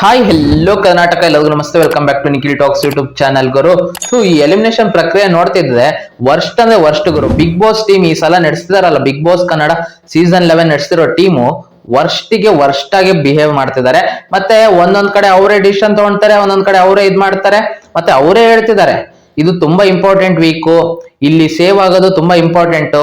Hi hello Karnataka, ಎಲ್ಲರಿಗೂ ನಮಸ್ತೆ. Welcome back to Nikhil talks YouTube channel ಗುರು. ಈ ಎಲಿಮಿನೇಷನ್ ಪ್ರಕ್ರಿಯೆ ನೋಡ್ತಿದ್ರೆ ವರ್ಸ್ಟ್ ಅಂದ್ರೆ ವರ್ಸ್ಟ್ ಗುರು. ಬಿಗ್ ಬಾಸ್ ಟೀಮ್ ಈ ಸಲ ನಡೆಸ್ತಿದಾರಲ್ಲ, ಬಿಗ್ ಬಾಸ್ ಕನ್ನಡ ಸೀಸನ್ 11 ನಡೆಸ್ತಿರೋ ಟೀಮು ವರ್ಸ್ಟ್ ಆಗಿ ಬಿಹೇವ್ ಮಾಡ್ತಿದ್ದಾರೆ. ಮತ್ತೆ ಒಂದೊಂದ್ ಕಡೆ ಅವರೇ ಡಿಸಿಷನ್ ತಗೊಂತಾರೆ, ಒಂದೊಂದ್ ಕಡೆ ಅವರೇ ಇದ್ ಮಾಡ್ತಾರೆ, ಮತ್ತೆ ಅವರೇ ಹೇಳ್ತಿದ್ದಾರೆ ಇದು ತುಂಬಾ ಇಂಪಾರ್ಟೆಂಟ್ ವೀಕು, ಇಲ್ಲಿ ಸೇವ್ ಆಗೋದು ತುಂಬಾ ಇಂಪಾರ್ಟೆಂಟ್,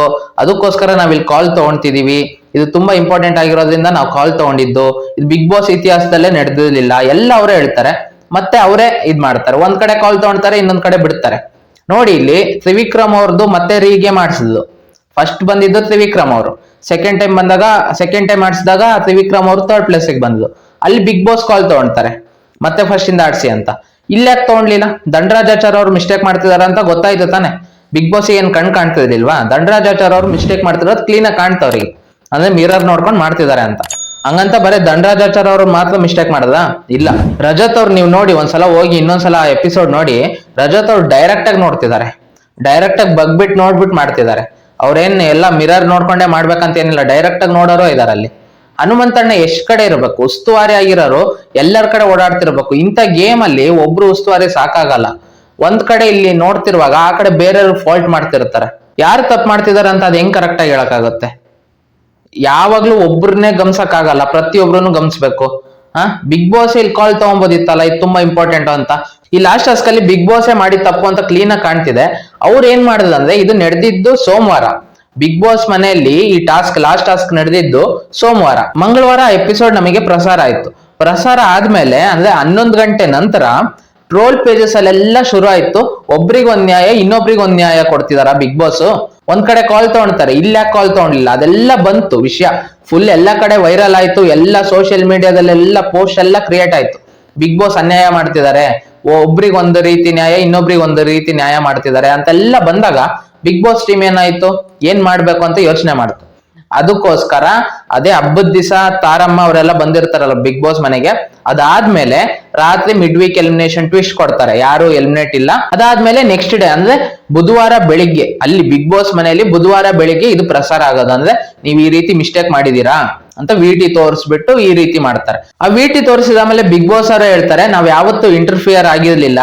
ಅದಕ್ಕೋಸ್ಕರ ನಾವ್ ಇಲ್ಲಿ ಕಾಲ್ ತಗೊಂತಿದೀವಿ, ಇದು ತುಂಬಾ ಇಂಪಾರ್ಟೆಂಟ್ ಆಗಿರೋದ್ರಿಂದ ನಾವು ಕಾಲ್ ತಗೊಂಡಿದ್ದು, ಇದು ಬಿಗ್ ಬಾಸ್ ಇತಿಹಾಸದಲ್ಲೇ ನಡೆದಿರ್ಲಿಲ್ಲ ಎಲ್ಲ ಅವರೇ ಹೇಳ್ತಾರೆ. ಮತ್ತೆ ಅವರೇ ಇದ್ ಮಾಡ್ತಾರೆ, ಒಂದ್ ಕಡೆ ಕಾಲ್ ತಗೊಂತಾರೆ, ಇನ್ನೊಂದ್ ಕಡೆ ಬಿಡ್ತಾರೆ. ನೋಡಿ ಇಲ್ಲಿ ತ್ರಿವಿಕ್ರಮ್ ಅವ್ರದ್ದು ಮತ್ತೆ ರೀಗೆ ಮಾಡಿಸಿದ್ಲು. ಫಸ್ಟ್ ಬಂದಿದ್ದು ತ್ರಿವಿಕ್ರಮ್ ಅವರು, ಸೆಕೆಂಡ್ ಟೈಮ್ ಮಾಡಿಸಿದಾಗ ತ್ರಿವಿಕ್ರಮ್ ಅವರು ಥರ್ಡ್ ಪ್ಲೇಸಿಗೆ ಬಂದ್ಲು. ಅಲ್ಲಿ ಬಿಗ್ ಬಾಸ್ ಕಾಲ್ ತಗೊಂತಾರೆ ಮತ್ತೆ ಫಸ್ಟ್ ಇಂದ ಆಡ್ಸಿ ಅಂತ. ಇಲ್ಲಾಕ್ ತಗೊಂಡ್ಲಿಲ್ಲ? ದಂಡರಾಜಾಚಾರ್ ಅವ್ರು ಮಿಸ್ಟೇಕ್ ಮಾಡ್ತಿದಾರ ಅಂತ ಗೊತ್ತಾಯ್ತು ತಾನೆ. ಬಿಗ್ ಬಾಸ್ ಏನ್ ಕಾಣ್ತಿರ್ಲಿಲ್ವಾ? ದಂಡರಾಜಾಚಾರ್ ಅವ್ರು ಮಿಸ್ಟೇಕ್ ಮಾಡ್ತಿರೋದು ಕ್ಲೀನ್ ಆಗಿ ಕಾಣ್ತವ್ರಿಗೆ, ಅಂದ್ರೆ ಮಿರರ್ ನೋಡ್ಕೊಂಡು ಮಾಡ್ತಿದ್ದಾರೆ ಅಂತ. ಹಂಗಂತ ಬರೀ ದಂಡರಾಜಾಚಾರ್ ಅವ್ರು ಮಾತ್ರ ಮಿಸ್ಟೇಕ್ ಮಾಡದ? ಇಲ್ಲ. ರಜತ್ ಅವ್ರು ನೀವು ನೋಡಿ, ಒಂದ್ಸಲ ಹೋಗಿ ಇನ್ನೊಂದ್ಸಲ ಎಪಿಸೋಡ್ ನೋಡಿ, ರಜತ್ ಅವ್ರು ಡೈರೆಕ್ಟ್ ಆಗಿ ನೋಡ್ತಿದ್ದಾರೆ, ಡೈರೆಕ್ಟ್ ಆಗಿ ಬಗ್ಬಿಟ್ಟು ನೋಡ್ಬಿಟ್ಟು ಮಾಡ್ತಿದ್ದಾರೆ. ಅವ್ರೇನ್ ಎಲ್ಲ ಮಿರರ್ ನೋಡ್ಕೊಂಡೇ ಮಾಡ್ಬೇಕಂತ ಏನಿಲ್ಲ, ಡೈರೆಕ್ಟ್ ಆಗಿ ನೋಡೋರು ಇದಾರೆ ಅಲ್ಲಿ. ಹನುಮಂತಣ್ಣ ಎಷ್ಟ್ ಕಡೆ ಇರಬೇಕು, ಉಸ್ತುವಾರಿ ಆಗಿರೋರು ಎಲ್ಲರ ಕಡೆ ಓಡಾಡ್ತಿರ್ಬೇಕು. ಇಂಥ ಗೇಮ್ ಅಲ್ಲಿ ಒಬ್ರು ಉಸ್ತುವಾರಿ ಸಾಕಾಗಲ್ಲ. ಒಂದ್ ಕಡೆ ಇಲ್ಲಿ ನೋಡ್ತಿರುವಾಗ ಆ ಕಡೆ ಬೇರೆಯವ್ರು ಫಾಲ್ಟ್ ಮಾಡ್ತಿರ್ತಾರೆ. ಯಾರು ತಪ್ಪು ಮಾಡ್ತಿದಾರೆ ಅಂತ ಅದ್ ಹೆಂಗ್ ಕರೆಕ್ಟ್ ಆಗಿ ಹೇಳಕ್ಕಾಗುತ್ತೆ? ಯಾವಾಗ್ಲೂ ಒಬ್ರನ್ನೇ ಗಮಸಕ್ ಆಗಲ್ಲ, ಪ್ರತಿಯೊಬ್ರನ್ನು ಗಮನಿಸ್ಬೇಕು. ಬಿಗ್ ಬಾಸ್ ಇಲ್ಲಿ ಕಾಲ್ ತಗೊಂಬೋದಿತ್ತಲ್ಲ, ಇದು ತುಂಬಾ ಇಂಪಾರ್ಟೆಂಟ್ ಅಂತ. ಈ ಲಾಸ್ಟ್ ಟಾಸ್ಕ್ ಅಲ್ಲಿ ಬಿಗ್ ಬಾಸ್ ಮಾಡಿ ತಪ್ಪು ಅಂತ ಕ್ಲೀನ್ ಆಗಿ ಕಾಣ್ತಿದೆ. ಅವ್ರು ಏನ್ ಮಾಡಿದ್ರೆ, ಇದು ನಡೆದಿದ್ದು ಸೋಮವಾರ, ಬಿಗ್ ಬಾಸ್ ಮನೆಯಲ್ಲಿ ಈ ಲಾಸ್ಟ್ ಟಾಸ್ಕ್ ನಡೆದಿದ್ದು ಸೋಮವಾರ. ಮಂಗಳವಾರ ಎಪಿಸೋಡ್ ನಮಗೆ ಪ್ರಸಾರ ಆಯ್ತು. ಪ್ರಸಾರ ಆದ್ಮೇಲೆ ಅಂದ್ರೆ 11 ಗಂಟೆ ನಂತರ ಟ್ರೋಲ್ ಪೇಜಸ್ ಅಲ್ಲೆಲ್ಲ ಶುರು ಆಯ್ತು. ಒಬ್ರಿಗೆ ಒಂದ್ ನ್ಯಾಯ, ಇನ್ನೊಬ್ರಿಗೆ ಒಂದ್ ನ್ಯಾಯ ಕೊಡ್ತಿದಾರ ಬಿಗ್ ಬಾಸ್. ಒಂದ್ ಕಡೆ ಕಾಲ್ ತಗೊಂತಾರೆ, ಇಲ್ಲ ಕಾಲ್ ತಗೊಂಡಿಲ್ಲ, ಅದೆಲ್ಲ ಬಂತು ವಿಷಯ. ಫುಲ್ ಎಲ್ಲ ಕಡೆ ವೈರಲ್ ಆಯ್ತು, ಎಲ್ಲ ಸೋಷಿಯಲ್ ಮೀಡಿಯಾದಲ್ಲೆಲ್ಲ ಪೋಸ್ಟ್ ಎಲ್ಲ ಕ್ರಿಯೇಟ್ ಆಯ್ತು. ಬಿಗ್ ಬಾಸ್ ಅನ್ಯಾಯ ಮಾಡ್ತಿದ್ದಾರೆ, ಒಬ್ರಿಗೆ ಒಂದು ರೀತಿ ನ್ಯಾಯ, ಇನ್ನೊಬ್ರಿಗೆ ಒಂದು ರೀತಿ ನ್ಯಾಯ ಮಾಡ್ತಿದ್ದಾರೆ ಅಂತೆಲ್ಲ ಬಂದಾಗ ಬಿಗ್ ಬಾಸ್ ಟೀಮ್ ಏನಾಯ್ತು, ಏನ್ ಮಾಡ್ಬೇಕು ಅಂತ ಯೋಚನೆ ಮಾಡ್ತು. ಅದಕ್ಕೋಸ್ಕರ ಅದೇ ಹಬ್ಬದ ದಿವಸ ತಾರಮ್ಮ ಅವರೆಲ್ಲ ಬಂದಿರ್ತಾರಲ್ಲ ಬಿಗ್ ಬಾಸ್ ಮನೆಗೆ, ಅದಾದ್ಮೇಲೆ ರಾತ್ರಿ ಮಿಡ್ ವೀಕ್ ಎಲಿಮಿನೇಷನ್ ಟ್ವಿಸ್ಟ್ ಕೊಡ್ತಾರೆ, ಯಾರು ಎಲಿಮಿನೇಟ್ ಇಲ್ಲ. ಅದಾದ್ಮೇಲೆ ನೆಕ್ಸ್ಟ್ ಡೇ ಅಂದ್ರೆ ಬುಧವಾರ ಬೆಳಿಗ್ಗೆ ಅಲ್ಲಿ ಬಿಗ್ ಬಾಸ್ ಮನೆಯಲ್ಲಿ ಬುಧವಾರ ಬೆಳಿಗ್ಗೆ ಇದು ಪ್ರಸಾರ ಆಗೋದು. ಅಂದ್ರೆ ನೀವ್ ಈ ರೀತಿ ಮಿಸ್ಟೇಕ್ ಮಾಡಿದೀರಾ ಅಂತ ವಿಟಿ ತೋರಿಸ್ಬಿಟ್ಟು ಈ ರೀತಿ ಮಾಡ್ತಾರೆ. ಆ ವಿಟಿ ತೋರಿಸಿದ ಮೇಲೆ ಬಿಗ್ ಬಾಸ್ ಅವರು ಹೇಳ್ತಾರೆ, ನಾವ್ ಯಾವತ್ತೂ ಇಂಟರ್ಫಿಯರ್ ಆಗಿರ್ಲಿಲ್ಲ,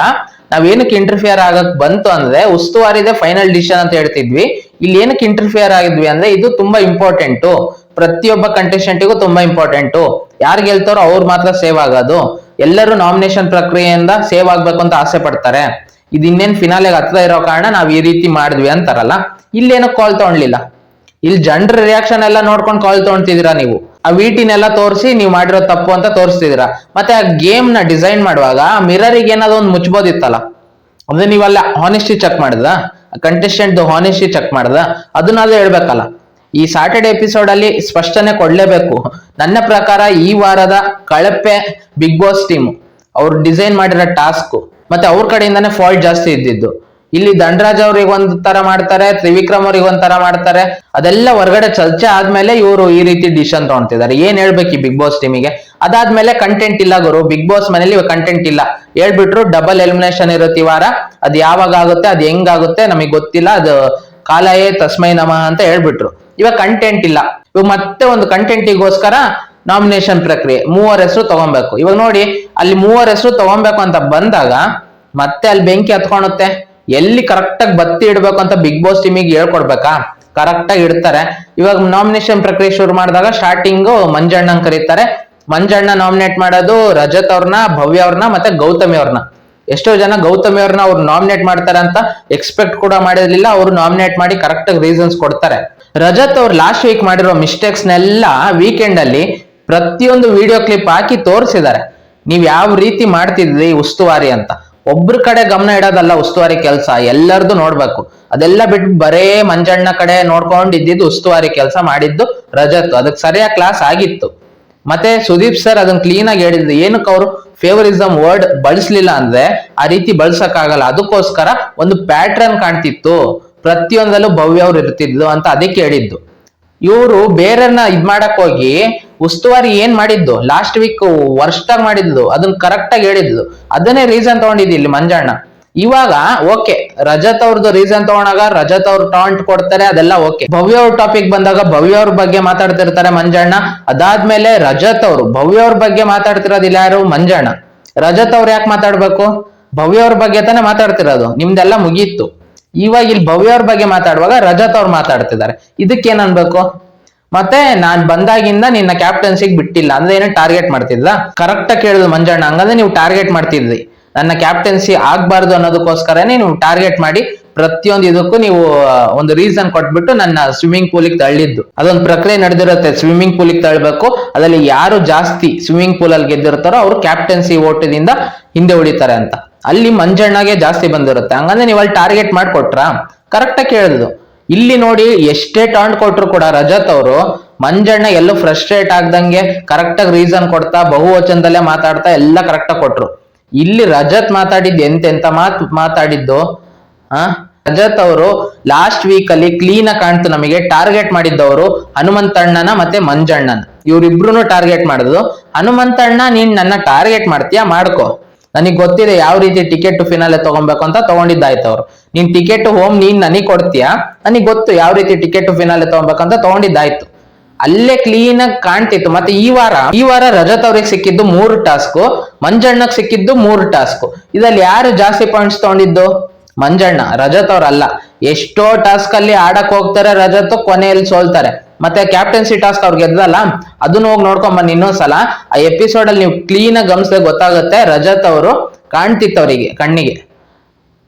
ನಾವೇನಕ್ಕೆ ಇಂಟರ್ಫಿಯರ್ ಆಗಕ್ ಬಂತು ಅಂದ್ರೆ ಉಸ್ತುವಾರಿದೆ ಫೈನಲ್ ಡಿಸಿಷನ್ ಅಂತ ಹೇಳ್ತಿದ್ವಿ. ಇಲ್ಲಿ ಏನಕ್ಕೆ ಇಂಟರ್ಫಿಯರ್ ಆಗಿದ್ವಿ ಅಂದ್ರೆ ಇದು ತುಂಬಾ ಇಂಪಾರ್ಟೆಂಟು, ಪ್ರತಿಯೊಬ್ಬ ಕಂಟೆಸ್ಟೆಂಟಿಗೂ ತುಂಬಾ ಇಂಪಾರ್ಟೆಂಟು. ಯಾರು ಗೆಲ್ತಾರೋ ಅವ್ರು ಮಾತ್ರ ಸೇವ್ ಆಗೋದು. ಎಲ್ಲರೂ ನಾಮಿನೇಷನ್ ಪ್ರಕ್ರಿಯೆಯಿಂದ ಸೇವ್ ಆಗ್ಬೇಕು ಅಂತ ಆಸೆ ಪಡ್ತಾರೆ. ಇದು ಇನ್ನೇನ್ ಫಿನಾಲೆಗೆ ಹತ್ರ ಇರೋ ಕಾರಣ ನಾವ್ ಈ ರೀತಿ ಮಾಡಿದ್ವಿ ಅಂತಾರಲ್ಲ. ಇಲ್ಲೇನೋ ಕಾಲ್ ತಗೊಂಡ್ಲಿಲ್ಲ, ಇಲ್ಲಿ ಜನರ ರಿಯಾಕ್ಷನ್ ಎಲ್ಲ ನೋಡ್ಕೊಂಡು ಕಾಲ್ ತಗೊಂತಿದೀರಾ ನೀವು. ಆ ವಿಟಿನೆಲ್ಲ ತೋರಿಸಿ ನೀವು ಮಾಡಿರೋ ತಪ್ಪು ಅಂತ ತೋರಿಸ್ತಿದೀರಾ. ಮತ್ತೆ ಆ ಗೇಮ್ ನ ಡಿಸೈನ್ ಮಾಡುವಾಗ ಮಿರರಿಗೆ ಏನಾದ್ರು ಒಂದು ಮುಚ್ಬೋದಿತ್ತಲ್ಲ, ಅಂದ್ರೆ ನೀವಲ್ಲ ಹಾನೆಸ್ಟಿ ಚೆಕ್ ಮಾಡಿದ, ಕಂಟೆಸ್ಟೆಂಟ್ ಹಾನೆಸ್ಟಿ ಚೆಕ್ ಮಾಡ್ದ, ಅದನ್ನಾದ್ರೂ ಹೇಳ್ಬೇಕಲ್ಲ. ಈ ಸಾಟರ್ಡೆ ಎಪಿಸೋಡ್ ಅಲ್ಲಿ ಸ್ಪಷ್ಟನೆ ಕೊಡ್ಲೇಬೇಕು. ನನ್ನ ಪ್ರಕಾರ ಈ ವಾರದ ಕಳಪೆ ಬಿಗ್ ಬಾಸ್ ಟೀಮ್, ಅವ್ರು ಡಿಸೈನ್ ಮಾಡಿರೋ ಟಾಸ್ಕ್ ಮತ್ತೆ ಅವ್ರ ಕಡೆಯಿಂದಾನೇ ಫಾಲ್ಟ್ ಜಾಸ್ತಿ ಇದ್ದಿದ್ದು. ಇಲ್ಲಿ ದಂಡರಾಜ್ ಅವ್ರಿಗೆ ಒಂದ್ ತರ ಮಾಡ್ತಾರೆ, ತ್ರಿವಿಕ್ರಮ್ ಅವ್ರಿಗೆ ಒಂದ್ ತರ ಮಾಡ್ತಾರೆ. ಅದೆಲ್ಲ ಹೊರಗಡೆ ಚರ್ಚೆ ಆದ್ಮೇಲೆ ಇವರು ಈ ರೀತಿ ಡಿಸಿಷನ್ ತಗೊಂತಿದ್ದಾರೆ. ಏನ್ ಹೇಳ್ಬೇಕು ಈ ಬಿಗ್ ಬಾಸ್ ಟೀಮಿಗೆ? ಅದಾದ್ಮೇಲೆ ಕಂಟೆಂಟ್ ಇಲ್ಲ ಗುರು, ಬಿಗ್ ಬಾಸ್ ಮನೇಲಿ ಕಂಟೆಂಟ್ ಇಲ್ಲ ಹೇಳ್ಬಿಟ್ರು. ಡಬಲ್ ಎಲಿಮಿನೇಷನ್ ಇರುತ್ತೆ ಈ ವಾರ, ಅದ್ ಯಾವಾಗ ಆಗುತ್ತೆ, ಅದ್ ಹೆಂಗಾಗುತ್ತೆ ನಮಗ್ ಗೊತ್ತಿಲ್ಲ, ಅದು ಕಾಲಯೇ ತಸ್ಮೈ ನಮಃ ಅಂತ ಹೇಳ್ಬಿಟ್ರು. ಇವಾಗ ಕಂಟೆಂಟ್ ಇಲ್ಲ. ಇವಾಗ ಮತ್ತೆ ಒಂದು ಕಂಟೆಂಟಿಗೋಸ್ಕರ ನಾಮಿನೇಷನ್ ಪ್ರಕ್ರಿಯೆ, 3 ಹೆಸರು ತಗೊಬೇಕು. ಇವಾಗ ನೋಡಿ, ಅಲ್ಲಿ 3 ಹೆಸರು ತಗೊಬೇಕು ಅಂತ ಬಂದಾಗ ಮತ್ತೆ ಅಲ್ಲಿ ಬೆಂಕಿ ಹತ್ಕೊಳುತ್ತೆ. ಎಲ್ಲಿ ಕರೆಕ್ಟ್ ಆಗಿ ಬತ್ತಿ ಇಡ್ಬೇಕು ಅಂತ ಬಿಗ್ ಬಾಸ್ ಟೀಮಿಗೆ ಹೇಳ್ಕೊಡ್ಬೇಕಾ? ಕರೆಕ್ಟ್ ಆಗಿ ಇಡ್ತಾರೆ. ಇವಾಗ ನಾಮಿನೇಷನ್ ಪ್ರಕ್ರಿಯೆ ಶುರು ಮಾಡಿದಾಗ ಸ್ಟಾರ್ಟಿಂಗ್ ಮಂಜಣ್ಣ ಕರೀತಾರೆ. ಮಂಜಣ್ಣ ನಾಮಿನೇಟ್ ಮಾಡೋದು ರಜತ್ ಅವ್ರನ್ನ, ಭವ್ಯ ಅವ್ರನ್ನ ಮತ್ತೆ ಗೌತಮಿ ಅವ್ರನ್ನ. ಎಷ್ಟೋ ಜನ ಗೌತಮಿ ಅವ್ರನ್ನ ಅವ್ರು ನಾಮಿನೇಟ್ ಮಾಡ್ತಾರೆ ಅಂತ ಎಕ್ಸ್ಪೆಕ್ಟ್ ಕೂಡ ಮಾಡಿರ್ಲಿಲ್ಲ. ಅವ್ರು ನಾಮಿನೇಟ್ ಮಾಡಿ ಕರೆಕ್ಟ್ ಆಗಿ ರೀಸನ್ಸ್ ಕೊಡ್ತಾರೆ. ರಜತ್ ಅವ್ರು ಲಾಸ್ಟ್ ವೀಕ್ ಮಾಡಿರೋ ಮಿಸ್ಟೇಕ್ಸ್ ನೆಲ್ಲ ವೀಕೆಂಡ್ ಅಲ್ಲಿ ಪ್ರತಿಯೊಂದು ವಿಡಿಯೋ ಕ್ಲಿಪ್ ಹಾಕಿ ತೋರಿಸಿದ್ದಾರೆ. ನೀವ್ ಯಾವ ರೀತಿ ಮಾಡ್ತಿದ್ರಿ ಉಸ್ತುವಾರಿ ಅಂತ. ಒಬ್ರ ಕಡೆ ಗಮನ ಇಡೋದಲ್ಲ ಉಸ್ತುವಾರಿ ಕೆಲಸ, ಎಲ್ಲರದು ನೋಡ್ಬೇಕು. ಅದೆಲ್ಲ ಬಿಟ್ಟು ಬರೇ ಮಂಜಣ್ಣ ಕಡೆ ನೋಡ್ಕೊಂಡು ಇದ್ದಿದ್ದು ಉಸ್ತುವಾರಿ ಕೆಲಸ ಮಾಡಿದ್ದು ರಜತ್. ಅದಕ್ಕೆ ಸರಿಯಾಗಿ ಕ್ಲಾಸ್ ಆಗಿತ್ತು. ಮತ್ತೆ ಸುದೀಪ್ ಸರ್ ಅದನ್ನ ಕ್ಲೀನ್ ಆಗಿ ಹೇಳಿದ್ರು, ಏನಕ್ಕೆ ಅವರು ಫೇವರಿಸಂ ವರ್ಡ್ ಬಳಸ್ಲಿಲ್ಲ ಅಂದ್ರೆ ಆ ರೀತಿ ಬಳಸಕ್ ಆಗಲ್ಲ. ಅದಕ್ಕೋಸ್ಕರ ಒಂದು ಪ್ಯಾಟ್ರನ್ ಕಾಣ್ತಿತ್ತು, ಪ್ರತಿಯೊಂದಲ್ಲೂ ಭವ್ಯ ಅವ್ರು ಇರ್ತಿದ್ಲು ಅಂತ ಅದಕ್ಕೆ ಹೇಳಿದ್ದು. ಇವರು ಬೇರೆಯವ್ರನ್ನ ಇದ್ ಮಾಡಕ್ ಹೋಗಿ ಉಸ್ತುವಾರಿ ಏನ್ ಮಾಡಿದ್ದು ಲಾಸ್ಟ್ ವೀಕ್ ವರ್ಸ್ಟ್ ಆಗಿ ಮಾಡಿದ್ಲು, ಅದನ್ನ ಕರೆಕ್ಟ್ ಆಗಿ ಹೇಳಿದ್ಲು. ಅದನ್ನೇ ರೀಸನ್ ತಗೊಂಡಿದ್ದು ಇಲ್ಲಿ ಮಂಜಣ್ಣ. ಇವಾಗ ಓಕೆ, ರಜತ್ ಅವ್ರದ್ದು ರೀಸನ್ ತಗೊಂಡಾಗ ರಜತ್ ಅವ್ರು ಟಾಂಟ್ ಕೊಡ್ತಾರೆ, ಅದೆಲ್ಲ ಓಕೆ. ಭವ್ಯ ಅವ್ರ ಟಾಪಿಕ್ ಬಂದಾಗ ಭವ್ಯ ಅವ್ರ ಬಗ್ಗೆ ಮಾತಾಡ್ತಿರ್ತಾರೆ ಮಂಜಣ್ಣ. ಅದಾದ್ಮೇಲೆ ರಜತ್ ಅವರು ಭವ್ಯ ಅವ್ರ ಬಗ್ಗೆ ಮಾತಾಡ್ತಿರೋದಿಲ್ಲ, ಯಾರು? ಮಂಜಣ್ಣ. ರಜತ್ ಅವ್ರು ಯಾಕೆ ಮಾತಾಡ್ಬೇಕು? ಭವ್ಯ ಅವ್ರ ಬಗ್ಗೆ ತಾನೇ ಮಾತಾಡ್ತಿರೋದು, ನಿಮ್ದೆಲ್ಲ ಮುಗೀತು. ಇವಾಗ ಇಲ್ಲಿ ಭವ್ಯ ಅವ್ರ ಬಗ್ಗೆ ಮಾತಾಡುವಾಗ ರಜತ್ ಅವ್ರು ಮಾತಾಡ್ತಿದ್ದಾರೆ, ಇದಕ್ಕೇನ್ ಅನ್ಬೇಕು? ಮತ್ತೆ ನಾನ್ ಬಂದಾಗಿಂದ ನಿನ್ನ ಕ್ಯಾಪ್ಟನ್ಸಿಗೆ ಬಿಟ್ಟಿಲ್ಲ ಅಂದ್ರೆ ಏನೋ ಟಾರ್ಗೆಟ್ ಮಾಡ್ತಿದ್ದ? ಕರೆಕ್ಟ್ ಆಗಿ ಕೇಳಿದ್ರು ಮಂಜಣ್ಣ, ಹಂಗಂದ್ರೆ ನೀವು ಟಾರ್ಗೆಟ್ ಮಾಡ್ತಿದ್ರಿ, ನನ್ನ ಕ್ಯಾಪ್ಟನ್ಸಿ ಆಗ್ಬಾರ್ದು ಅನ್ನೋದಕ್ಕೋಸ್ಕರನೇ ನೀವು ಟಾರ್ಗೆಟ್ ಮಾಡಿ ಪ್ರತಿಯೊಂದು ಇದಕ್ಕೂ ನೀವು ಒಂದು ರೀಸನ್ ಕೊಟ್ಬಿಟ್ಟು ನನ್ನ ಸ್ವಿಮ್ಮಿಂಗ್ ಪೂಲಿಗೆ ತಳ್ಳಿದ್ದು. ಅದೊಂದು ಪ್ರಕ್ರಿಯೆ ನಡೆದಿರುತ್ತೆ, ಸ್ವಿಮ್ಮಿಂಗ್ ಪೂಲಿಗೆ ತಳ್ಳಬೇಕು. ಅದರಲ್ಲಿ ಯಾರು ಜಾಸ್ತಿ ಸ್ವಿಮ್ಮಿಂಗ್ ಪೂಲ್ ಅಲ್ಲಿ ಗೆದ್ದಿರ್ತಾರೋ ಅವ್ರು ಕ್ಯಾಪ್ಟನ್ಸಿ ಓಟದಿಂದ ಹಿಂದೆ ಉಳಿತಾರೆ ಅಂತ. ಅಲ್ಲಿ ಮಂಜಣ್ಣಗೆ ಜಾಸ್ತಿ ಬಂದಿರುತ್ತೆ, ಹಂಗಂದ್ರೆ ನೀವು ಅಲ್ಲಿ ಟಾರ್ಗೆಟ್ ಮಾಡ್ಕೊಟ್ರಾ? ಕರೆಕ್ಟ್ ಆಗಿ ಕೇಳಿದ್ರು. ಇಲ್ಲಿ ನೋಡಿ, ಎಷ್ಟೇ ಟಾಂಟ್ ಕೊಟ್ರು ಕೂಡ ರಜತ್ ಅವರು ಮಂಜಣ್ಣ ಎಲ್ಲೂ ಫ್ರಸ್ಟ್ರೇಟ್ ಆಗ್ದಂಗೆ ಕರೆಕ್ಟ್ ಆಗಿ ರೀಸನ್ ಕೊಡ್ತಾ ಬಹುವಚನದಲ್ಲೇ ಮಾತಾಡ್ತಾ ಎಲ್ಲ ಕರೆಕ್ಟ್ ಆಗಿ ಕೊಟ್ರು. ಇಲ್ಲಿ ರಜತ್ ಮಾತಾಡಿದ್ದು ಎಂತೆಂತ ಮಾತಾಡಿದ್ದು. ರಜತ್ ಅವರು ಲಾಸ್ಟ್ ವೀಕ್ ಅಲ್ಲಿ ಕ್ಲೀನ್ ಆಗಿ ಕಾಣ್ತು ನಮಗೆ, ಟಾರ್ಗೆಟ್ ಮಾಡಿದ್ದವರು ಹನುಮಂತಣ್ಣನ ಮತ್ತೆ ಮಂಜಣ್ಣನ, ಇವ್ರಿಬ್ರು ಟಾರ್ಗೆಟ್ ಮಾಡಿದ್ರು. ಹನುಮಂತಣ್ಣ, ನೀನ್ ನನ್ನ ಟಾರ್ಗೆಟ್ ಮಾಡ್ತೀಯಾ? ಮಾಡ್ಕೋ, ನನಗ್ ಗೊತ್ತಿದೆ ಯಾವ ರೀತಿ ಟಿಕೆಟ್ ಫಿನಾಲೆ ತಗೊಬೇಕು ಅಂತ. ತಗೊಂಡಿದ್ದಾಯ್ತು ಅವ್ರು. ನೀನ್ ಟಿಕೆಟ್ ಹೋಮ್ ನೀನ್ ನನಗ್ ಕೊಡ್ತೀಯಾ? ನನಗ್ ಗೊತ್ತು ಯಾವ ರೀತಿ ಟಿಕೆಟ್ ಫಿನಾಲೆ ತಗೊಬೇಕಂತ. ತಗೊಂಡಿದ್ದಾಯ್ತು, ಅಲ್ಲೇ ಕ್ಲೀನ್ ಆಗಿ ಕಾಣ್ತಿತ್ತು. ಮತ್ತೆ ಈ ವಾರ ರಜತ್ ಅವ್ರಿಗೆ ಸಿಕ್ಕಿದ್ದು 3 ಟಾಸ್ಕ್, ಮಂಜಣ್ಣಕ್ ಸಿಕ್ಕಿದ್ದು 3 ಟಾಸ್ಕ್. ಇದ್ರಲ್ಲಿ ಯಾರು ಜಾಸ್ತಿ ಪಾಯಿಂಟ್ಸ್ ತಗೊಂಡಿದ್ದು? ಮಂಜಣ್ಣ, ರಜತ್ ಅವ್ರಲ್ಲ. ಎಷ್ಟೋ ಟಾಸ್ಕ್ ಅಲ್ಲಿ ಆಡಕ್ ಹೋಗ್ತಾರೆ ರಜತ್, ಕೊನೆಯಲ್ಲಿ ಸೋಲ್ತಾರೆ. ಮತ್ತೆ ಕ್ಯಾಪ್ಟನ್ಸಿ ಟಾಸ್ಕ್ ಅವ್ರು ಗೆದ್ದಲ್ಲ, ಅದನ್ನ ಹೋಗಿ ನೋಡ್ಕೊಂಡ್ ಬನ್ನಿ ಇನ್ನೊಂದ್ಸಲ. ಆ ಎಪಿಸೋಡ್ ಅಲ್ಲಿ ನೀವು ಕ್ಲೀನ್ ಆಗಿ ಗಮನಿಸಿದ್ರೆ ಗೊತ್ತಾಗುತ್ತೆ, ರಜತ್ ಅವರು ಕಾಣ್ತಿತ್ತು ಅವರಿಗೆ ಕಣ್ಣಿಗೆ.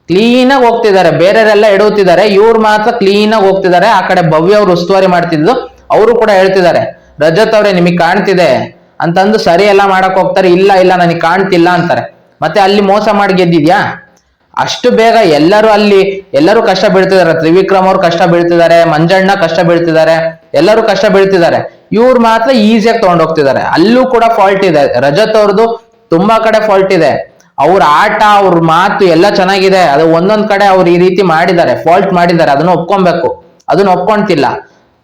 ಕ್ಲೀನ್ ಆಗಿ ಹೋಗ್ತಿದ್ದಾರೆ, ಬೇರೆಯವರೆಲ್ಲ ಎಡುತ್ತಿದ್ದಾರೆ, ಇವ್ರು ಮಾತ್ರ ಕ್ಲೀನ್ ಆಗಿ ಹೋಗ್ತಿದ್ದಾರೆ. ಆ ಕಡೆ ಭವ್ಯ ಅವ್ರು ಉಸ್ತುವಾರಿ ಮಾಡ್ತಿದ್ದು, ಅವರು ಕೂಡ ಹೇಳ್ತಿದ್ದಾರೆ, ರಜತ್ ಅವ್ರೆ ನಿಮಗ್ ಕಾಣ್ತಿದೆ ಅಂತಂದು ಸರಿ ಎಲ್ಲ ಮಾಡಕ್ ಹೋಗ್ತಾರೆ. ಇಲ್ಲ ಇಲ್ಲ ನನಗೆ ಕಾಣ್ತಿಲ್ಲ ಅಂತಾರೆ. ಮತ್ತೆ ಅಲ್ಲಿ ಮೋಸ ಮಾಡಿ ಗೆದ್ದಿದ್ಯಾ? ಅಷ್ಟು ಬೇಗ ಎಲ್ಲರೂ ಕಷ್ಟ ಬೀಳ್ತಿದ್ದಾರೆ. ತ್ರಿವಿಕ್ರಮ್ ಅವ್ರು ಕಷ್ಟ ಬೀಳ್ತಿದ್ದಾರೆ, ಮಂಜಣ್ಣ ಕಷ್ಟ ಬೀಳ್ತಿದ್ದಾರೆ, ಎಲ್ಲರೂ ಕಷ್ಟ ಬೀಳ್ತಿದ್ದಾರೆ. ಇವ್ರು ಮಾತ್ರ ಈಸಿಯಾಗಿ ತಗೊಂಡೋಗ್ತಿದ್ದಾರೆ. ಅಲ್ಲೂ ಕೂಡ ಫಾಲ್ಟ್ ಇದೆ, ರಜತ್ ಅವ್ರದ್ದು ತುಂಬಾ ಕಡೆ ಫಾಲ್ಟ್ ಇದೆ. ಅವ್ರ ಆಟ, ಅವ್ರ ಮಾತು ಎಲ್ಲ ಚೆನ್ನಾಗಿದೆ, ಅದು ಒಂದೊಂದ್ ಕಡೆ ಅವ್ರು ಈ ರೀತಿ ಮಾಡಿದ್ದಾರೆ, ಫಾಲ್ಟ್ ಮಾಡಿದ್ದಾರೆ, ಅದನ್ನ ಒಪ್ಕೊಬೇಕು. ಅದನ್ನ ಒಪ್ಕೊಂತಿಲ್ಲ,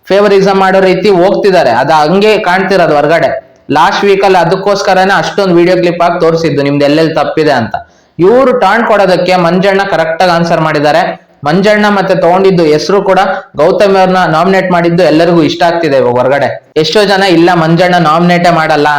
ಫೇವರಿಸಮ್ ಮಾಡೋ ರೀತಿ ಹೋಗ್ತಿದ್ದಾರೆ. ಅದು ಹಂಗೆ ಕಾಣ್ತಿರೋದು ಹೊರಗಡೆ. ಲಾಸ್ಟ್ ವೀಕ್ ಅಲ್ಲಿ ಅದಕ್ಕೋಸ್ಕರನೇ ಅಷ್ಟೊಂದು ವಿಡಿಯೋ ಕ್ಲಿಪ್ ಆಗಿ ತೋರಿಸಿದ್ದು ನಿಮ್ದು ಎಲ್ಲೆಲ್ಲಿ ತಪ್ಪಿದೆ ಅಂತ. ಇವರು ಟಾಂಟ್ ಕೊಡೋದಕ್ಕೆ ಮಂಜಣ್ಣ ಕರೆಕ್ಟ್ ಆಗಿ ಆನ್ಸರ್ ಮಾಡಿದ್ದಾರೆ. ಮಂಜಣ್ಣ ಮತ್ತೆ ತಗೊಂಡಿದ್ದು ಹೆಸರು ಕೂಡ ಗೌತಮ್ ಅವ್ರನ್ನ ನಾಮಿನೇಟ್ ಮಾಡಿದ್ದು ಎಲ್ಲರಿಗೂ ಇಷ್ಟ ಆಗ್ತಿದೆ ಇವಾಗ ಹೊರಗಡೆ. ಎಷ್ಟೋ ಜನ ಇಲ್ಲ ಮಂಜಣ್ಣ ನಾಮಿನೇಟೇ ಮಾಡಲ್ಲ,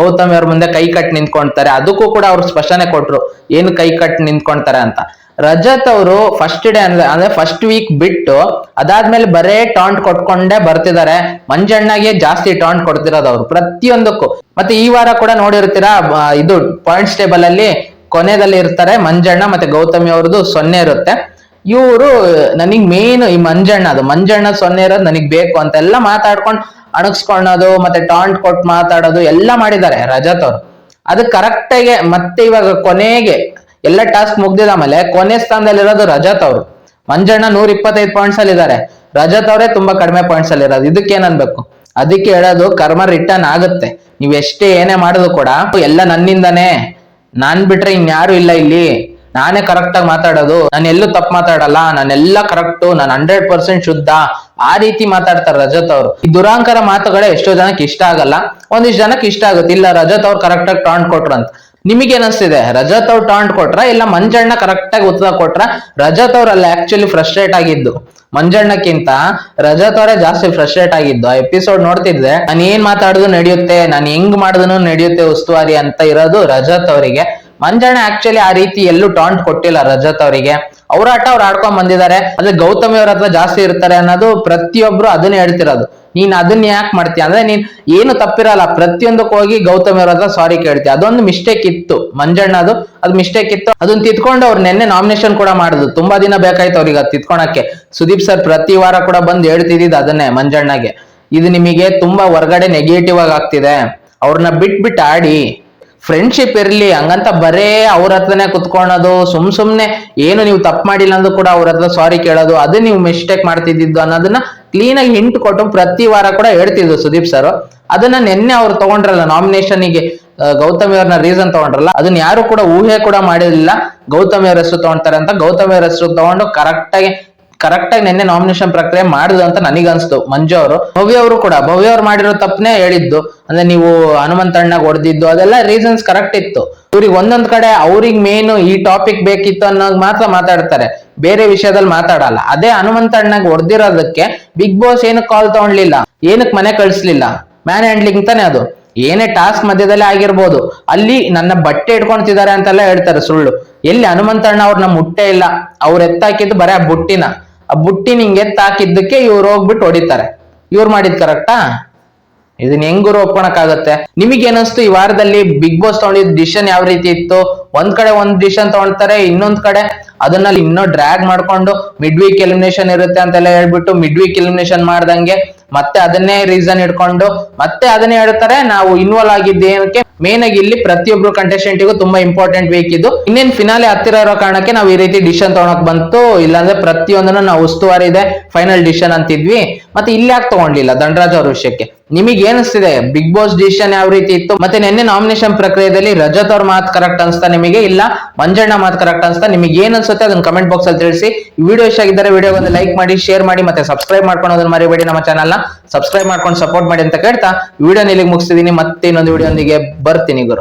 ಗೌತಮ್ ಅವ್ರ ಮುಂದೆ ಕೈ ಕಟ್ ನಿಂತ್ಕೊಂತಾರೆ. ಅದಕ್ಕೂ ಕೂಡ ಅವ್ರು ಸ್ಪಷ್ಟನೆ ಕೊಟ್ರು, ಏನು ಕೈ ಕಟ್ ನಿಂತ್ಕೊಂತಾರೆ ಅಂತ. ರಜತ್ ಅವರು ಫಸ್ಟ್ ಡೇ ಅಂದ್ರೆ ಫಸ್ಟ್ ವೀಕ್ ಬಿಟ್ಟು ಅದಾದ್ಮೇಲೆ ಬರೇ ಟಾಂಟ್ ಕೊಟ್ಕೊಂಡೇ ಬರ್ತಿದ್ದಾರೆ. ಮಂಜಣ್ಣಗೆ ಜಾಸ್ತಿ ಟಾಂಟ್ ಕೊಡ್ತಿರೋದು ಅವ್ರು ಪ್ರತಿಯೊಂದಕ್ಕೂ. ಮತ್ತೆ ಈ ವಾರ ಕೂಡ ನೋಡಿರ್ತೀರಾ, ಇದು ಪಾಯಿಂಟ್ಸ್ ಟೇಬಲ್ ಅಲ್ಲಿ ಕೊನೆಯಲ್ಲಿ ಇರ್ತಾರೆ ಮಂಜಣ್ಣ, ಮತ್ತೆ ಗೌತಮಿ ಅವ್ರದ್ದು 0 ಇರುತ್ತೆ. ಇವರು ನನಗ್ ಮೇನ್ ಈ ಮಂಜಣ್ಣ 0 ಇರೋದು ನನಗ್ ಬೇಕು ಅಂತೆಲ್ಲ ಮಾತಾಡ್ಕೊಂಡು ಅಣಗಿಸ್ಕೊಳ್ಳೋದು, ಮತ್ತೆ ಟಾಂಟ್ ಕೊಟ್ಟು ಮಾತಾಡೋದು ಎಲ್ಲ ಮಾಡಿದ್ದಾರೆ ರಜತ್ ಅವ್ರು. ಅದು ಕರೆಕ್ಟ್ ಆಗಿ ಮತ್ತೆ ಇವಾಗ ಕೊನೆಗೆ ಎಲ್ಲ ಟಾಸ್ಕ್ ಮುಗ್ದಿದ ಮೇಲೆ ಕೊನೆ ಸ್ಥಾನದಲ್ಲಿರೋದು ರಜತ್ ಅವರು. ಮಂಜಣ್ಣ 125 ಪಾಯಿಂಟ್ಸ್ ಅಲ್ಲಿ ಇದ್ದಾರೆ, ರಜತ್ ಅವರೇ ತುಂಬಾ ಕಡಿಮೆ ಪಾಯಿಂಟ್ಸ್ ಅಲ್ಲಿ ಇರೋದು. ಇದಕ್ಕೆ ಏನ್ ಅನ್ಬೇಕು? ಅದಕ್ಕೆ ಹೇಳೋದು, ಕರ್ಮ ರಿಟರ್ನ್ ಆಗುತ್ತೆ. ನೀವ್ ಎಷ್ಟೇ ಏನೇ ಮಾಡೋದು ಕೂಡ ಎಲ್ಲ ನನ್ನಿಂದಾನೇ, ನಾನ್ ಬಿಟ್ರೆ ಇನ್ಯಾರು ಇಲ್ಲ ಇಲ್ಲಿ, ನಾನೇ ಕರೆಕ್ಟ್ ಆಗಿ ಮಾತಾಡೋದು, ನಾನು ಎಲ್ಲೂ ತಪ್ಪು ಮಾತಾಡಲ್ಲ, ನಾನೆಲ್ಲ ಕರೆಕ್ಟ್, ನಾನು 100% ಶುದ್ಧ, ಆ ರೀತಿ ಮಾತಾಡ್ತಾರೆ ರಜತ್ ಅವರು. ಈ ದುರಾಂಕರ ಮಾತುಗಳೇ ಎಷ್ಟೋ ಜನಕ್ಕೆ ಇಷ್ಟ ಆಗಲ್ಲ, ಒಂದಿಷ್ಟು ಜನಕ್ಕೆ ಇಷ್ಟ ಆಗುತ್ತೆ. ಇಲ್ಲ ರಜತ್ ಅವ್ರು ಕರೆಕ್ಟ್ ಆಗಿ ಟಾಂಟ್ ಕೊಟ್ರು ಅಂತ. ನಿಮಗೆ ಏನಿಸ್ತಿದೆ, ರಜತ್ ಅವ್ರು ಟಾಂಟ್ ಕೊಟ್ರ ಇಲ್ಲ ಮಂಜಣ್ಣ ಕರೆಕ್ಟ್ ಆಗಿ ಉತ್ತರ ಕೊಟ್ರ? ರಜತ್ ಅವ್ರಲ್ಲ ಆಕ್ಚುಲಿ ಫ್ರಸ್ಟ್ರೇಟ್ ಆಗಿದ್ದು, ಮಂಜಣ್ಣಕ್ಕಿಂತ ರಜತ್ ಅವರೇ ಜಾಸ್ತಿ ಫ್ರಸ್ಟ್ರೇಟ್ ಆಗಿದ್ದು. ಆ ಎಪಿಸೋಡ್ ನೋಡ್ತಿದ್ರೆ ನಾನು ಏನ್ ಮಾತಾಡಿದ್ರು ನಡೆಯುತ್ತೆ, ನಾನು ಹೆಂಗ್ ಮಾಡಿದ್ರು ನಡೆಯುತ್ತೆ ಉಸ್ತುವಾರಿ ಅಂತ ಇರೋದು ರಜತ್ ಅವರಿಗೆ. ಮಂಜಣ್ಣ ಆಕ್ಚುಲಿ ಆ ರೀತಿ ಎಲ್ಲೂ ಟಾಂಟ್ ಕೊಟ್ಟಿಲ್ಲ ರಜತ್ ಅವರಿಗೆ. ಅವ್ರ ಆಟ ಅವ್ರು ಆಡ್ಕೊಂಡ್ ಬಂದಿದ್ದಾರೆ. ಅದೇ ಗೌತಮಿ ಅವ್ರ ಹತ್ರ ಜಾಸ್ತಿ ಇರ್ತಾರೆ ಅನ್ನೋದು ಪ್ರತಿಯೊಬ್ರು ಅದನ್ನೇ ಹೇಳ್ತಿರೋದು. ನೀನ್ ಅದನ್ನ ಯಾಕೆ ಮಾಡ್ತೀಯ ಅಂದ್ರೆ, ನೀನ್ ಏನು ತಪ್ಪಿರಲ್ಲ, ಪ್ರತಿಯೊಂದಕ್ಕೆ ಹೋಗಿ ಗೌತಮಿ ಅವ್ರ ಹತ್ರ ಸಾರಿ ಕೇಳ್ತೀಯ. ಅದೊಂದು ಮಿಸ್ಟೇಕ್ ಇತ್ತು ಮಂಜಣ್ಣದು, ಅದು ಮಿಸ್ಟೇಕ್ ಇತ್ತು. ಅದನ್ನ ತಿದ್ಕೊಂಡು ಅವ್ರು ನಿನ್ನೆ ನಾಮಿನೇಷನ್ ಕೂಡ ಮಾಡುದು. ತುಂಬಾ ದಿನ ಬೇಕಾಯ್ತು ಅವ್ರಿಗೆ ಅದು ತಿದ್ಕೊಳಕ್ಕೆ. ಸುದೀಪ್ ಸರ್ ಪ್ರತಿ ವಾರ ಕೂಡ ಬಂದು ಹೇಳ್ತಿದ್ದಿದ್ದು ಅದನ್ನೇ ಮಂಜಣ್ಣಗೆ. ಇದು ನಿಮಗೆ ತುಂಬಾ ಹೊರಗಡೆ ನೆಗೆಟಿವ್ ಆಗಿ ಆಗ್ತಿದೆ, ಅವ್ರನ್ನ ಬಿಟ್ಬಿಟ್ಟು ಆಡಿ, ಫ್ರೆಂಡ್ಶಿಪ್ ಇರ್ಲಿ, ಹಂಗಂತ ಬರೇ ಅವ್ರ ಹತ್ರನೇ ಕುತ್ಕೊಳ್ಳೋದು, ಸುಮ್ನೆ ಏನು ನೀವು ತಪ್ಪು ಮಾಡಿಲ್ಲ ಅಂದ್ರೂ ಕೂಡ ಅವ್ರ ಹತ್ರ ಸಾರಿ ಕೇಳೋದು, ಅದು ನೀವು ಮಿಸ್ಟೇಕ್ ಮಾಡ್ತಿದ್ದು ಅನ್ನೋದನ್ನ ಕ್ಲೀನ್ ಆಗಿ ಹಿಂಟ್ ಕೊಟ್ಟು ಪ್ರತಿ ವಾರ ಕೂಡ ಹೇಳ್ತಿದ್ರು ಸುದೀಪ್ ಸರ್. ಅದನ್ನ ನಿನ್ನೆ ಅವ್ರು ತಗೊಂಡ್ರಲ್ಲ ನಾಮಿನೇಷನ್ಗೆ, ಗೌತಮಿ ಅವ್ರನ್ನ ರೀಸನ್ ತಗೊಂಡ್ರಲ್ಲ, ಅದನ್ನ ಯಾರು ಕೂಡ ಊಹೆ ಕೂಡ ಮಾಡಿರ್ಲಿಲ್ಲ ಗೌತಮಿ ಅವ್ರ ಹೆಸರು ತಗೊಂತಾರೆ ಅಂತ. ಗೌತಮಿ ಅವ್ರ ಹೆಸರು ತಗೊಂಡು ಕರೆಕ್ಟ್ ಆಗಿ ಕರೆಕ್ಟ್ ಆಗಿ ನಿನ್ನೆ ನಾಮಿನೇಷನ್ ಪ್ರಕ್ರಿಯೆ ಮಾಡುದು ಅಂತ ನನಗನ್ಸ್ತು. ಮಂಜು ಅವರು, ಭವ್ಯ ಅವ್ರು ಮಾಡಿರೋ ತಪ್ಪನೇ ಹೇಳಿದ್ದು. ಅಂದ್ರೆ ನೀವು ಹನುಮಂತಣ್ಣಗ್ ಹೊಡೆದಿದ್ದು ಅದೆಲ್ಲ ರೀಸನ್ಸ್ ಕರೆಕ್ಟ್ ಇತ್ತು. ಇವ್ರಿಗೆ ಒಂದೊಂದ್ ಕಡೆ ಅವ್ರಿಗೆ ಮೇನ್ ಈ ಟಾಪಿಕ್ ಬೇಕಿತ್ತು ಅನ್ನೋದು ಮಾತ್ರ ಮಾತಾಡ್ತಾರೆ, ಬೇರೆ ವಿಷಯದಲ್ಲಿ ಮಾತಾಡಲ್ಲ. ಅದೇ ಹನುಮಂತಣ್ಣಗ್ ಹೊಡೆದಿರೋದಕ್ಕೆ ಬಿಗ್ ಬಾಸ್ ಏನಕ್ಕೆ ಕಾಲ್ ತಗೊಂಡ್ಲಿಲ್ಲ, ಏನಕ್ಕೆ ಮನೆ ಕಳಿಸ್ಲಿಲ್ಲ? ಮ್ಯಾನ್ ಹ್ಯಾಂಡ್ಲಿಂಗ್ ತಾನೆ ಅದು. ಏನೇ ಟಾಸ್ಕ್ ಮಧ್ಯದಲ್ಲೇ ಆಗಿರ್ಬೋದು, ಅಲ್ಲಿ ನನ್ನ ಬಟ್ಟೆ ಇಟ್ಕೊಂತಿದ್ದಾರೆ ಅಂತೆಲ್ಲ ಹೇಳ್ತಾರೆ, ಸುಳ್ಳು. ಎಲ್ಲಿ ಹನುಮಂತಣ್ಣ ಅವ್ರನ್ನ ಮುಟ್ಟೆ ಇಲ್ಲ, ಅವ್ರು ಎತ್ತಾಕಿದ್ದು ಬರೀ ಆ ಬುಟ್ಟಿನ, ಆ ಬುಟ್ಟಿನ ಹಿಂಗ್ ಎತ್ತಾಕಿದ್ದಕ್ಕೆ ಇವ್ರು ಹೋಗ್ಬಿಟ್ಟು ಹೊಡಿತಾರೆ. ಇವ್ರು ಮಾಡಿದ್ ಕರೆಕ್ಟಾ? ಇದನ್ನ ಹೆಂಗೂರು ಒಪ್ಕೊಳಕ್ಕಾಗತ್ತೆ? ನಿಮಗೆ ಏನಿಸ್ತು ಈ ವಾರದಲ್ಲಿ ಬಿಗ್ ಬಾಸ್ ತಗೊಂಡಿದ್ ಡಿಸಿಷನ್ ಯಾವ ರೀತಿ ಇತ್ತು? ಒಂದ್ ಕಡೆ ಒಂದ್ ಡಿಸಿಷನ್ ತಗೊಳ್ತಾರೆ, ಇನ್ನೊಂದ್ ಕಡೆ ಅದನ್ನ ಇನ್ನೂ ಡ್ರ್ಯಾಗ್ ಮಾಡ್ಕೊಂಡು ಮಿಡ್ ವೀಕ್ ಎಲಿಮಿನೇಷನ್ ಇರುತ್ತೆ ಅಂತೆಲ್ಲ ಹೇಳ್ಬಿಟ್ಟು ಮಿಡ್ ವೀಕ್ ಎಲಿಮಿನೇಷನ್ ಮಾಡ್ದಂಗೆ ಮತ್ತೆ ಅದನ್ನೇ ರೀಸನ್ ಇಟ್ಕೊಂಡು ಮತ್ತೆ ಅದನ್ನೇ ಹೇಳ್ತಾರೆ. ನಾವು ಇನ್ವಾಲ್ವ್ ಆಗಿದ್ದೇನಕ್ಕೆ? ಮೇನ್ ಆಗಿ ಇಲ್ಲಿ ಪ್ರತಿಯೊಬ್ರು ಕಂಟೆಸ್ಟೆಂಟ್ಗೂ ತುಂಬಾ ಇಂಪಾರ್ಟೆಂಟ್ ವೀಕ್ ಇದು. ಇನ್ನೇನ್ ಫಿನಾಲೆ ಹತ್ತಿರ ಇರೋ ಕಾರಣಕ್ಕೆ ನಾವು ಈ ರೀತಿ ಡಿಸಿಷನ್ ತಗೊಳಕ್ ಬಂತು. ಇಲ್ಲಾಂದ್ರೆ ಪ್ರತಿಯೊಂದನ್ನು ನಾವು ಉಸ್ತುವಾರಿ ಇದೆ, ಫೈನಲ್ ಡಿಸಿಷನ್ ಅಂತಿದ್ವಿ. ಮತ್ತೆ ಇಲ್ಲಿ ಯಾಕೆ ತಗೊಂಡ್ಲಿಲ್ಲ ಧನರಾಜ್ ಅವ್ರ ವಿಷಯಕ್ಕೆ? ನಿಮಗೆ ಏನಿಸ್ತಿದೆ ಬಿಗ್ ಬಾಸ್ ಡಿಸಿಷನ್ ಯಾವ ರೀತಿ ಇತ್ತು? ಮತ್ತೆ ನಿನ್ನೆ ನಾಮಿನೇಷನ್ ಪ್ರಕ್ರಿಯೆಯಲ್ಲಿ ರಜತ್ ಅವ್ರ ಮಾತು ಕರೆಕ್ಟ್ ಅನ್ಸ್ತಾ ನಿಮಗೆ, ಇಲ್ಲ ಮಂಜಣ್ಣ ಮಾತು ಕರೆಕ್ಟ್ ಅನ್ಸ್ತಾ? ನಿಮಗೆ ಏನ್ ಅನ್ಸುತ್ತೆ ಅದನ್ನ ಕಮೆಂಟ್ ಬಾಕ್ಸ್ ಅಲ್ಲಿ ತಿಳಿಸಿ. ಈ ವಿಡಿಯೋ ಇಷ್ಟ ಆಗಿದ್ದರೆ ವಿಡಿಯೋಗೆ ಒಂದು ಲೈಕ್ ಮಾಡಿ, ಶೇರ್ ಮಾಡಿ, ಮತ್ತೆ ಸಬ್ಸ್ಕ್ರೈಬ್ ಮಾಡ್ಕೊಳ್ಳೋದನ್ನ ಮರಿಬೇಡಿ. ನಮ್ಮ ಚಾನಲ್ ನ ಸಬ್ಸ್ಕ್ರೈಬ್ ಮಾಡ್ಕೊಂಡು ಸಪೋರ್ಟ್ ಮಾಡಿ ಅಂತ ಕೇಳ್ತಾ ವಿಡಿಯೋ ಇಲ್ಲಿಗೆ ಮುಗಿಸ್ತಿದೀನಿ. ಮತ್ತೆ ಇನ್ನೊಂದು ವಿಡಿಯೋ ಒಂದಿಗೆ ಬರ್ತೀನಿ ಗುರು.